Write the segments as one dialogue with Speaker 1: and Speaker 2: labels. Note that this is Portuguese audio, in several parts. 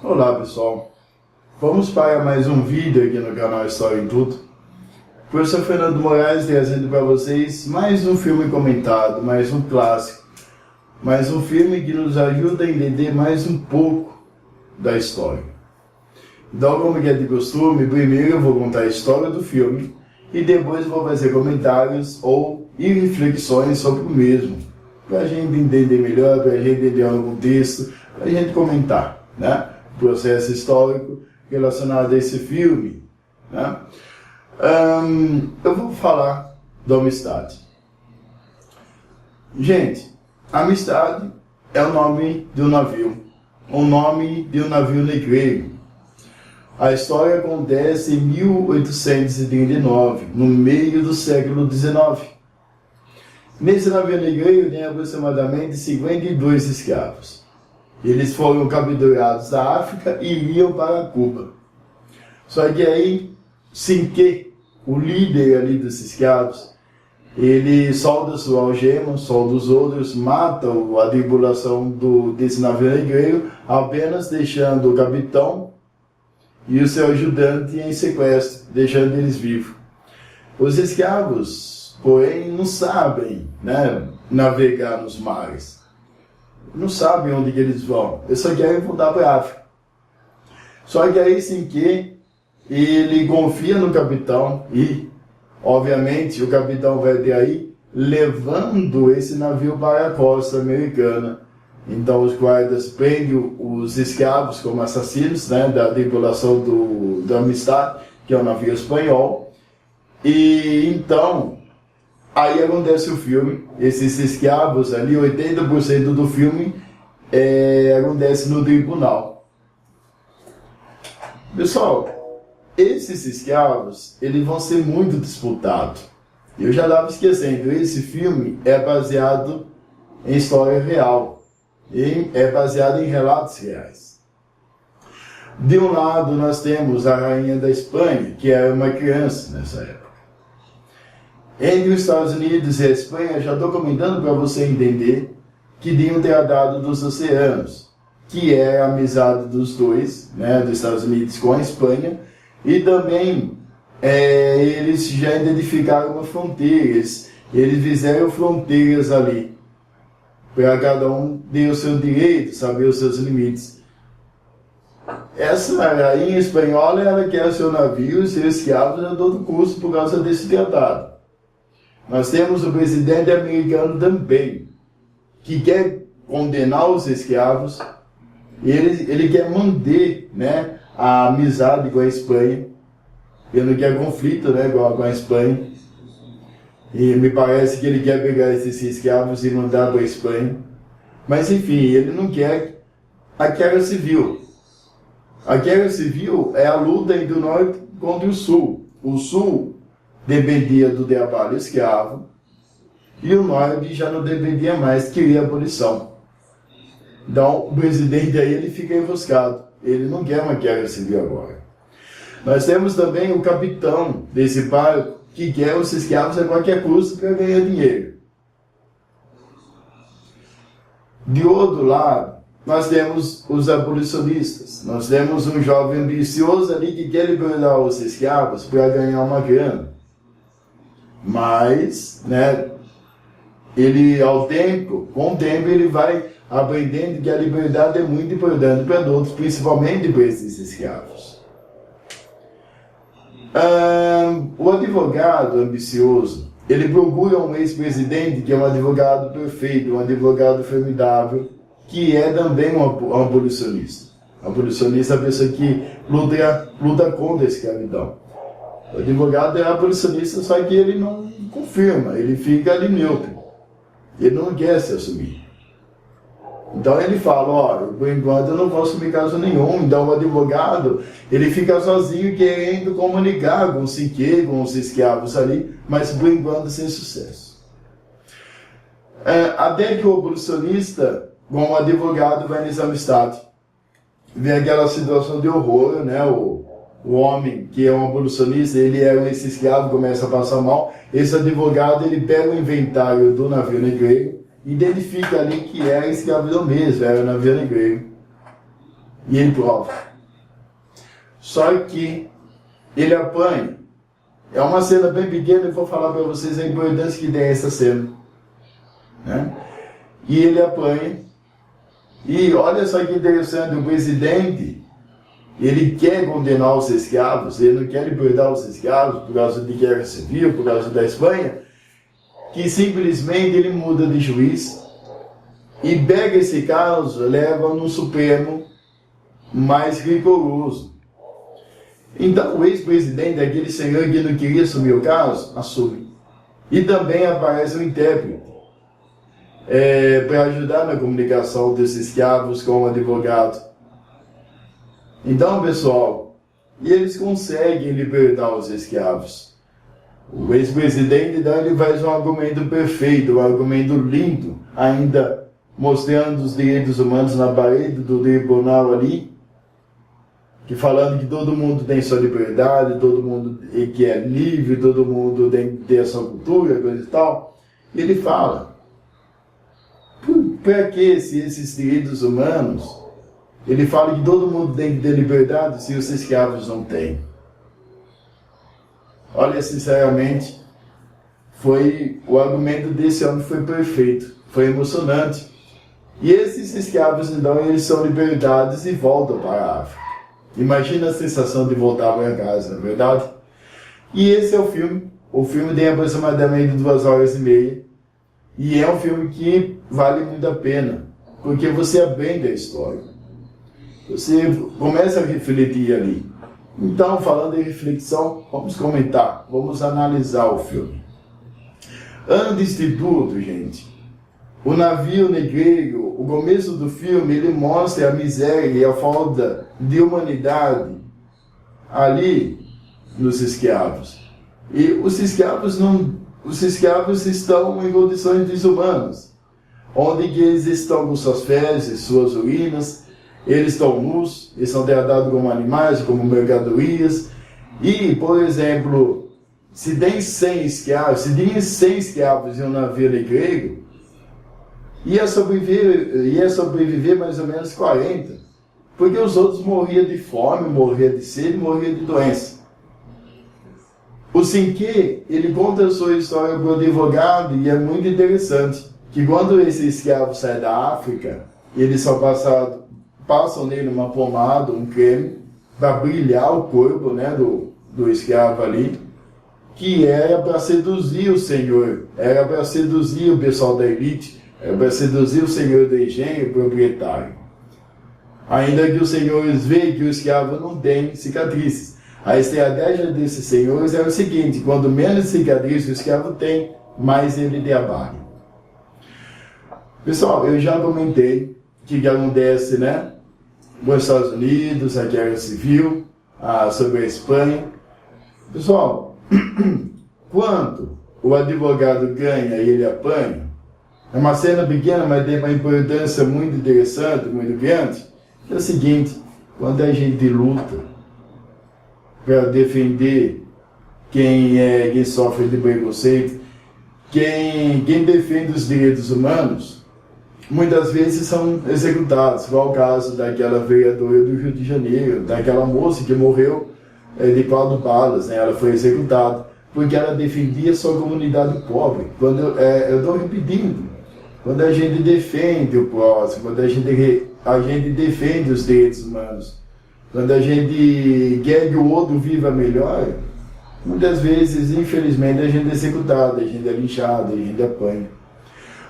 Speaker 1: Olá pessoal, vamos para mais um vídeo aqui no canal História em Tudo. Professor Fernando Moraes trazendo para vocês mais um filme comentado, mais um clássico, mais um filme que nos ajuda a entender mais um pouco da história. Então, como é de costume, primeiro eu vou contar a história do filme e depois vou fazer comentários e reflexões sobre o mesmo, para a gente entender melhor, para a gente entender o contexto, para a gente comentar, né? Processo histórico relacionado a esse filme, né? Eu vou falar da Amistade. Gente, Amistade é o nome de um navio, o nome de um navio negreiro. A história acontece em 1839, no meio do século XIX. Nesse navio negreiro tem aproximadamente 52 escravos. Eles foram capturados da África e iam para Cuba. Só que aí, sem que o líder ali dos escravos, ele solta sua algema, solta os outros, mata a tripulação desse navio negreiro, apenas deixando o capitão e o seu ajudante em sequestro, deixando eles vivos. Os escravos, porém, não sabem, né, navegar nos mares. Não sabem onde que eles vão. Eles só querem voltar para a África. Só que aí, sem que ele confia no capitão e, obviamente, o capitão vai ter aí levando esse navio para a costa americana. Então, os guardas prendem os escravos como assassinos, né, da tripulação do Amistade, que é um navio espanhol. E então, aí acontece o filme, esses escravos ali, 80% do filme acontece no tribunal. Pessoal, esses escravos, eles vão ser muito disputados. Eu já estava esquecendo, esse filme é baseado em história real, e é baseado em relatos reais. De um lado nós temos a rainha da Espanha, que era uma criança nessa época. Entre os Estados Unidos e a Espanha, já estou comentando para você entender que tem um tratado dos oceanos, que é a amizade dos dois, né, dos Estados Unidos com a Espanha, e também eles já identificaram uma fronteira, eles fizeram fronteiras ali, para cada um ter o seu direito, saber os seus limites. Essa rainha espanhola, ela quer seu navio e seus escravos a todo custo por causa desse tratado. Nós temos o presidente americano também, que quer condenar os escravos, ele quer manter, né, a amizade com a Espanha, ele não quer conflito, né, com a Espanha, e me parece que ele quer pegar esses escravos e mandar para a Espanha, mas enfim, ele não quer a guerra civil. A guerra civil é a luta entre o norte contra o sul. O sul dependia do trabalho escravo, e o norte já não dependia mais, queria abolição. Então, o presidente aí, ele fica emboscado, ele não quer uma guerra civil agora. Nós temos também o capitão desse barco, que quer os escravos a qualquer custo para ganhar dinheiro. De outro lado, nós temos os abolicionistas, nós temos um jovem ambicioso ali que quer liberar os escravos para ganhar uma grana. Mas, né, ele com o tempo ele vai aprendendo que a liberdade é muito importante para todos, principalmente para esses escravos. O advogado ambicioso, ele procura um ex-presidente que é um advogado perfeito, um advogado formidável, que é também um abolicionista. Abolicionista é a pessoa que luta contra a escravidão. O advogado é abolicionista, só que ele não confirma, ele fica ali neutro. Ele não quer se assumir. Então ele fala, olha, por enquanto eu não vou assumir caso nenhum. Então o advogado, ele fica sozinho querendo comunicar com os escravos ali, mas por enquanto sem sucesso. Até que o abolicionista, com o advogado, vai nessa amistade. Vem aquela situação de horror, né? O homem que é um abolicionista, ele é esse escravo, começa a passar mal. Esse advogado, ele pega o inventário do navio negreiro, identifica ali que é a escravidão mesmo, era o navio negreiro. e ele prova. Só que ele apanha. É uma cena bem pequena, eu vou falar para vocês a importância que tem essa cena, né? E ele apanha. E olha só que interessante, o presidente, ele quer condenar os escravos, ele não quer libertar os escravos por causa de guerra civil, por causa da Espanha, que simplesmente ele muda de juiz e pega esse caso, leva no Supremo mais rigoroso. Então o ex-presidente, aquele senhor que não queria assumir o caso, assume. E também aparece um intérprete para ajudar na comunicação desses escravos com o advogado. Então, pessoal, eles conseguem libertar os escravos. O ex-presidente, então, ele faz um argumento perfeito, um argumento lindo, ainda mostrando os direitos humanos na parede do tribunal ali, que falando que todo mundo tem sua liberdade, todo mundo que é livre, todo mundo tem que ter a sua cultura, coisa e tal. E ele fala, para que esses direitos humanos? Ele fala que todo mundo tem que ter liberdade se os escravos não têm. Olha, sinceramente, o argumento desse homem foi perfeito, foi emocionante. E esses escravos, então, eles são libertados e voltam para a África. Imagina a sensação de voltar para casa, não é verdade? E esse é o filme. O filme tem aproximadamente 2h30. E é um filme que vale muito a pena, porque você aprende a história. Você começa a refletir ali. Então, falando em reflexão, vamos comentar, vamos analisar o filme. Antes de tudo, gente, o navio negreiro, o começo do filme, ele mostra a miséria e a falta de humanidade ali nos escravos. E os escravos estão em condições desumanas, onde que eles estão com suas fezes, suas urinas, eles estão nus, eles são tratados como animais, como mercadorias. E, por exemplo, se tem 100 escravos em um navio negreiro, ia sobreviver mais ou menos 40, porque os outros morriam de fome, morriam de sede, morriam de doença. O Cinqué, ele conta a sua história para o advogado e é muito interessante, que quando esse escravo sai da África, eles só passam nele uma pomada, um creme, para brilhar o corpo, né, do escravo ali, que era para seduzir o senhor, era para seduzir o pessoal da elite, era para seduzir o senhor do engenho, o proprietário. Ainda que os senhores vejam que o escravo não tem cicatrizes. A estratégia desses senhores é o seguinte: quanto menos cicatrizes o escravo tem, mais ele trabalha. Pessoal, eu já comentei que acontece, né, nos Estados Unidos, a guerra civil, sobre a Espanha. Pessoal, quanto o advogado ganha e ele apanha, é uma cena pequena, mas tem uma importância muito interessante, muito grande. É o seguinte: quando a gente luta para defender quem sofre de preconceito, quem defende os direitos humanos, muitas vezes são executados, igual o caso daquela vereadora do Rio de Janeiro, daquela moça que morreu de quatro balas, né? Ela foi executada porque ela defendia sua comunidade pobre. Eu estou repetindo, quando a gente defende o próximo, quando a gente defende os direitos humanos, quando a gente quer que o outro viva melhor, muitas vezes, infelizmente, a gente é executado, a gente é linchado, a gente apanha.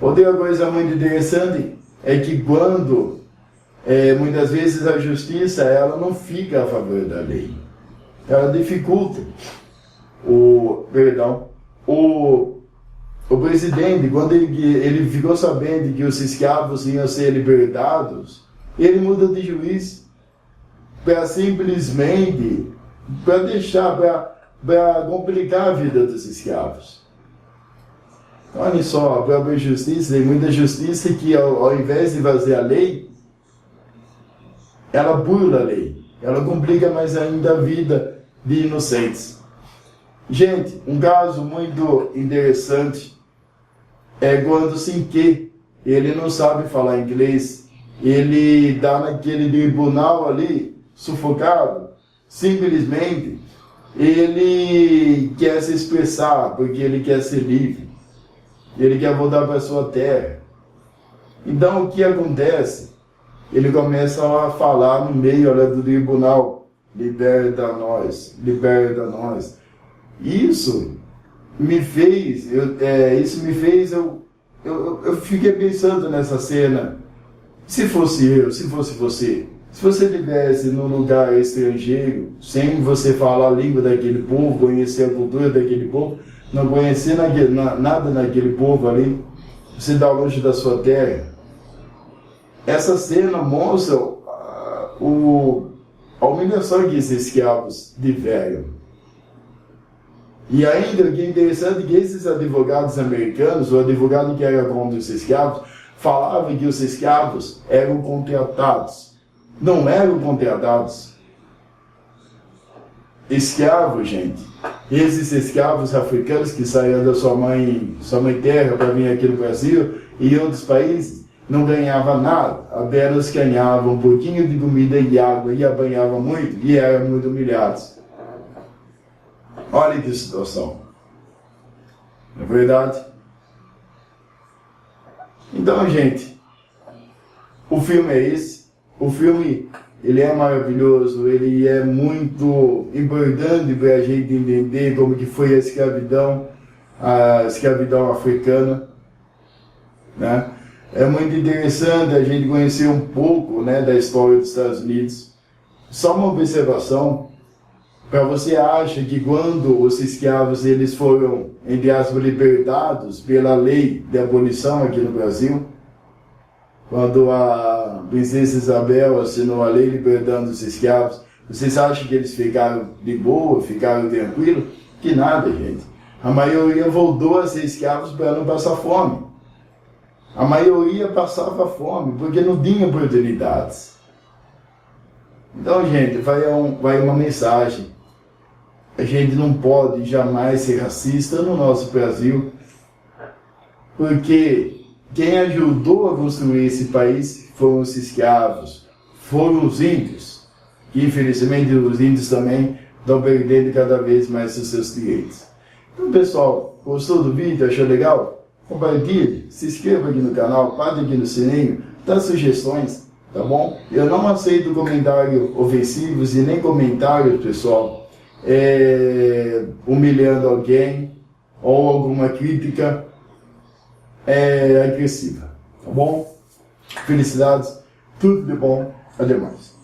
Speaker 1: Outra coisa muito interessante é que quando, muitas vezes, a justiça ela não fica a favor da lei, ela dificulta. O presidente, quando ele ficou sabendo que os escravos iam ser libertados, ele muda de juiz para simplesmente para complicar a vida dos escravos. Olha só, a própria justiça, tem muita justiça que ao invés de fazer a lei, ela burla a lei, ela complica mais ainda a vida de inocentes. Gente, um caso muito interessante é quando o Cinqué, ele não sabe falar inglês, ele está naquele tribunal ali, sufocado, simplesmente ele quer se expressar, porque ele quer ser livre, ele quer voltar para a sua terra. Então o que acontece? Ele começa a falar no meio do tribunal: liberta nós, liberta nós. Isso me fez, eu fiquei pensando nessa cena. Se fosse eu, se fosse você, se você estivesse num lugar estrangeiro, sem você falar a língua daquele povo, conhecer a cultura daquele povo, não conhecer nada naquele povo ali, você está longe da sua terra. Essa cena mostra a humilhação que esses escravos tiveram. E ainda, o que é interessante é que esses advogados americanos, o advogado que era contra os escravos, falava que os escravos eram contratados. Não eram contratados. Escravos, gente. Esses escravos africanos que saíram da sua mãe terra para vir aqui no Brasil e em outros países, não ganhavam nada. Apenas ganhavam um pouquinho de comida e água e apanhavam muito e eram muito humilhados. Olha que situação. Não é verdade? Então, gente, o filme é esse. O filme, ele é maravilhoso, ele é muito importante para a gente entender como que foi a escravidão africana, né? É muito interessante a gente conhecer um pouco, né, da história dos Estados Unidos. Só uma observação: para você acha que quando os escravos eles foram, entre aspas, libertados pela lei de abolição aqui no Brasil, quando a princesa Isabel assinou a lei libertando os escravos, vocês acham que eles ficaram de boa, ficaram tranquilos? Que nada, gente. A maioria voltou a ser escravos para não passar fome. A maioria passava fome porque não tinha oportunidades. Então, gente, vai uma mensagem. A gente não pode jamais ser racista no nosso Brasil, porque quem ajudou a construir esse país foram os escravos, foram os índios, que infelizmente os índios também estão perdendo cada vez mais os seus direitos. Então, pessoal, gostou do vídeo? Achou legal? Compartilhe, se inscreva aqui no canal, bate aqui no sininho, dá sugestões, tá bom? Eu não aceito comentários ofensivos e nem comentários, pessoal, humilhando alguém ou alguma crítica agressiva, tá bom? Felicidades, tudo de bom, até mais.